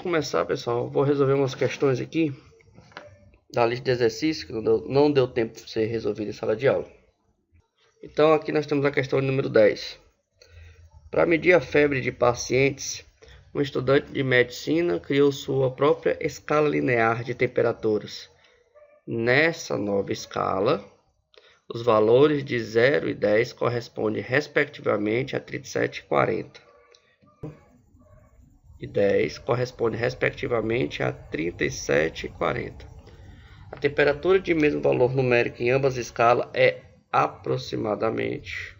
começar, pessoal, vou resolver umas questões aqui da lista de exercícios que não deu tempo de ser resolvido em sala de aula. Então aqui nós temos a questão número 10. Para medir a febre de pacientes, um estudante de medicina criou sua própria escala linear de temperaturas. Nessa nova escala, os valores de 0 e 10 correspondem respectivamente a 37 e 40. E 10 corresponde respectivamente a 37 e 40. A temperatura de mesmo valor numérico em ambas escalas é aproximadamente.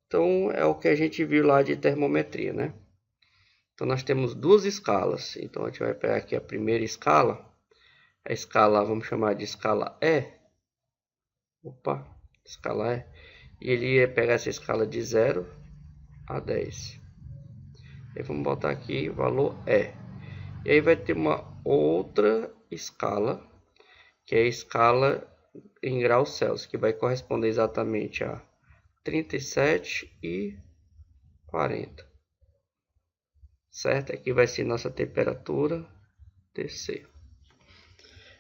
Então é o que a gente viu lá de termometria, né? Então nós temos duas escalas. Então a gente vai pegar aqui a primeira escala. A escala, vamos chamar de escala E. Escala E. E ele ia pegar essa escala de 0 a 10. Aí vamos botar aqui o valor E. E aí vai ter uma outra escala, que é a escala em graus Celsius, que vai corresponder exatamente a 37 e 40. Certo? Aqui vai ser nossa temperatura TC.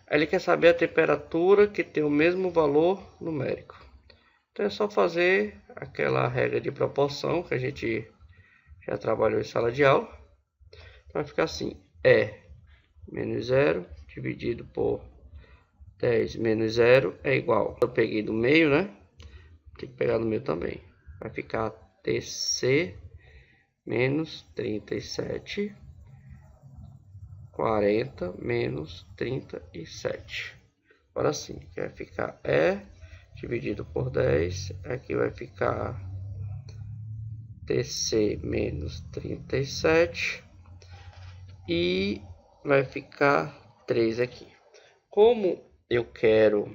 Aí ele quer saber a temperatura que tem o mesmo valor numérico. Então é só fazer aquela regra de proporção que a gente já trabalhou em sala de aula. Vai ficar assim: E menos 0 dividido por 10 menos 0 é igual. Eu peguei do meio, né? Tem que pegar no meio também. Vai ficar TC menos 37, 40 menos 37. Agora sim, que vai ficar E dividido por 10. Aqui vai ficar TC menos 37. E vai ficar 3 aqui. Como eu quero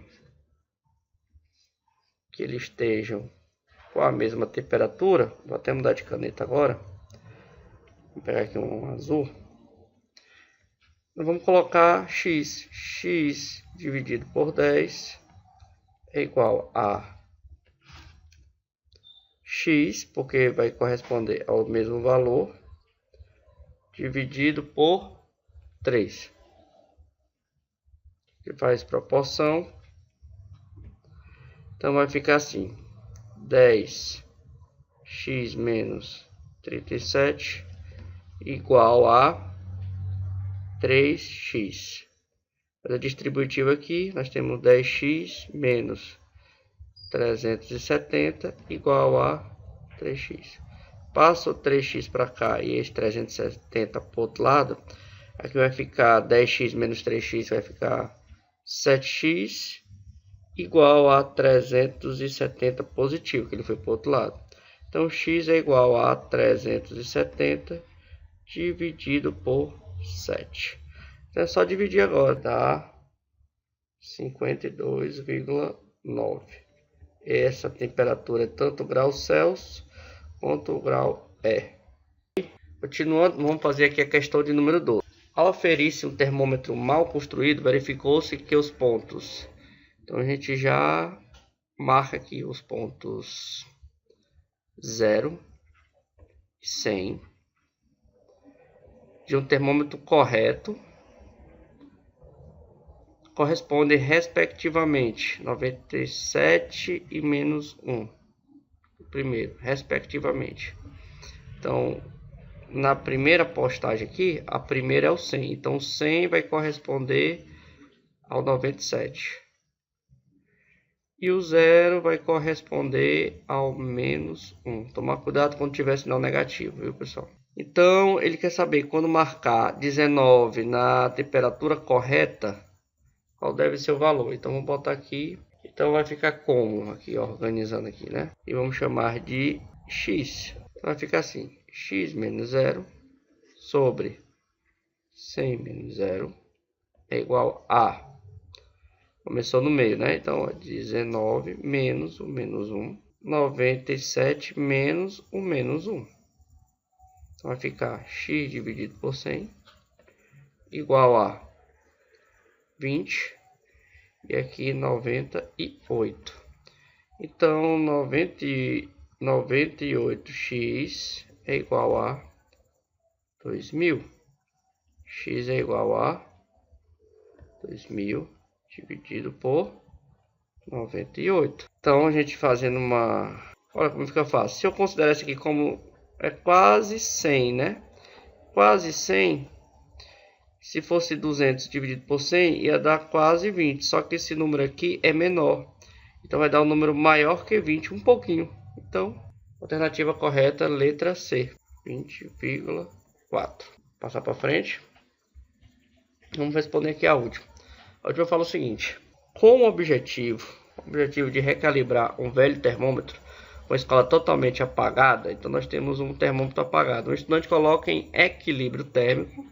que eles estejam com a mesma temperatura, vou até mudar de caneta agora. Vou pegar aqui um azul. Nós vamos colocar x. X dividido por 10 é igual a x, porque vai corresponder ao mesmo valor, dividido por 3. Que faz proporção. Então vai ficar assim: 10x menos 37 igual a 3x. A distributiva aqui, nós temos 10x menos 370 igual a 3x. Passa o 3x para cá e esse 370 para o outro lado. Aqui vai ficar 10x menos 3x, vai ficar 7x igual a 370 positivo, que ele foi para o outro lado. Então x é igual a 370 dividido por 7. Então é só dividir agora, dá 52,9. Essa temperatura é tanto grau Celsius quanto o grau E. Continuando, vamos fazer aqui a questão de número 12. Ao aferir-se um termômetro mal construído, verificou-se que os pontos... Então a gente já marca aqui os pontos 0 e 100 de um termômetro correto correspondem respectivamente 97 e menos 1. O primeiro, respectivamente. Então, na primeira postagem aqui, a primeira é o 100. Então, 100 vai corresponder ao 97. E o 0 vai corresponder ao menos 1. Tomar cuidado quando tiver sinal negativo, viu, pessoal? Então, ele quer saber quando marcar 19 na temperatura correta, qual deve ser o valor. Então, vamos botar aqui. Então, vai ficar como? Aqui, ó, organizando aqui, né? E vamos chamar de x. Então, vai ficar assim: x menos 0 sobre 100 menos 0 é igual a... Começou no meio, né? Então, 19 menos o menos 1. 97 menos o menos 1. Então, vai ficar x dividido por 100 igual a 20. E aqui 98. Então, 98x é igual a 2000. x é igual a 2000 dividido por 98. Então, a gente fazendo uma... Olha como fica fácil. Se eu considerar isso aqui como é quase 100, né? Quase 100. Se fosse 200 dividido por 100, ia dar quase 20. Só que esse número aqui é menor. Então, vai dar um número maior que 20, um pouquinho. Então, alternativa correta, letra C. 20,4. Passar para frente. Vamos responder aqui a última. A última fala o seguinte. Com o objetivo de recalibrar um velho termômetro com a escala totalmente apagada, então nós temos um termômetro apagado. O estudante coloca em equilíbrio térmico.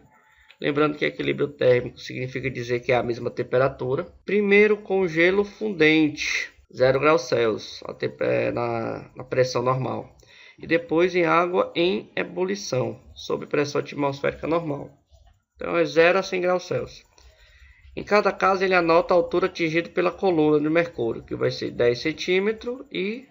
Lembrando que equilíbrio térmico significa dizer que é a mesma temperatura. Primeiro com gelo fundente, 0 graus Celsius, na pressão normal. E depois em água em ebulição, sob pressão atmosférica normal. Então é 0 a 100 graus Celsius. Em cada caso ele anota a altura atingida pela coluna de mercúrio, que vai ser 10 centímetros e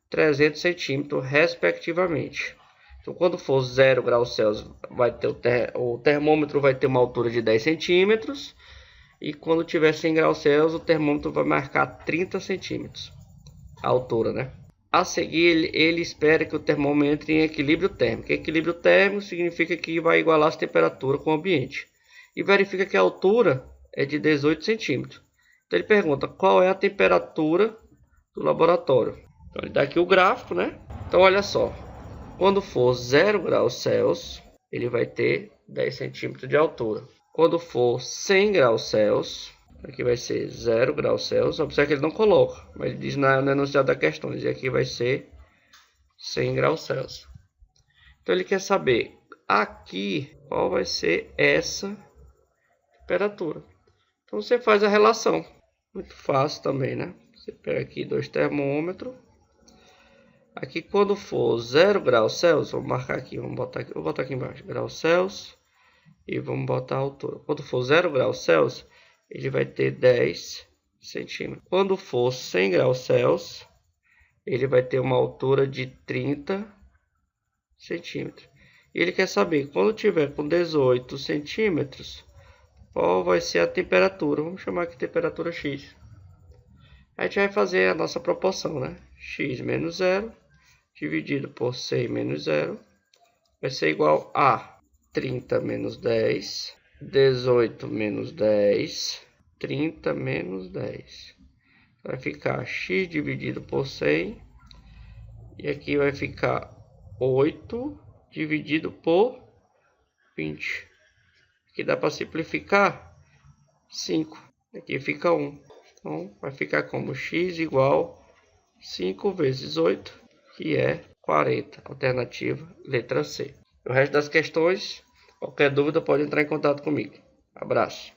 300 centímetros, respectivamente. Então, quando for 0 graus Celsius, vai ter o termômetro vai ter uma altura de 10 centímetros. E quando tiver 100 graus Celsius, o termômetro vai marcar 30 centímetros. A altura, né? A seguir, ele espera que o termômetro entre em equilíbrio térmico. Equilíbrio térmico significa que vai igualar as temperaturas com o ambiente. E verifica que a altura é de 18 centímetros. Então, ele pergunta qual é a temperatura do laboratório. Então, ele dá aqui o gráfico, né? Então, olha só. Quando for 0 graus Celsius, ele vai ter 10 centímetros de altura. Quando for 100 graus Celsius, aqui vai ser 0 graus Celsius. Observe que ele não coloca, mas ele diz no enunciado da questão. E aqui vai ser 100 graus Celsius. Então ele quer saber aqui qual vai ser essa temperatura. Então você faz a relação. Muito fácil também, né? Você pega aqui 2 termômetros. Aqui quando for 0 graus Celsius, vamos marcar aqui, vou botar aqui embaixo, graus Celsius, e vamos botar a altura. Quando for 0 graus Celsius, ele vai ter 10 centímetros. Quando for 100 graus Celsius, ele vai ter uma altura de 30 centímetros. E ele quer saber, quando tiver com 18 centímetros, qual vai ser a temperatura. Vamos chamar aqui temperatura X. A gente vai fazer a nossa proporção, né? X menos 0. Dividido por 100 menos 0, vai ser igual a 30 menos 10, 18 menos 10, 30 menos 10. Vai ficar x dividido por 100, e aqui vai ficar 8 dividido por 20. Aqui dá para simplificar 5, aqui fica 1. Então, vai ficar como x igual 5 vezes 8. Que é 40, alternativa letra C. O resto das questões, qualquer dúvida pode entrar em contato comigo. Abraço.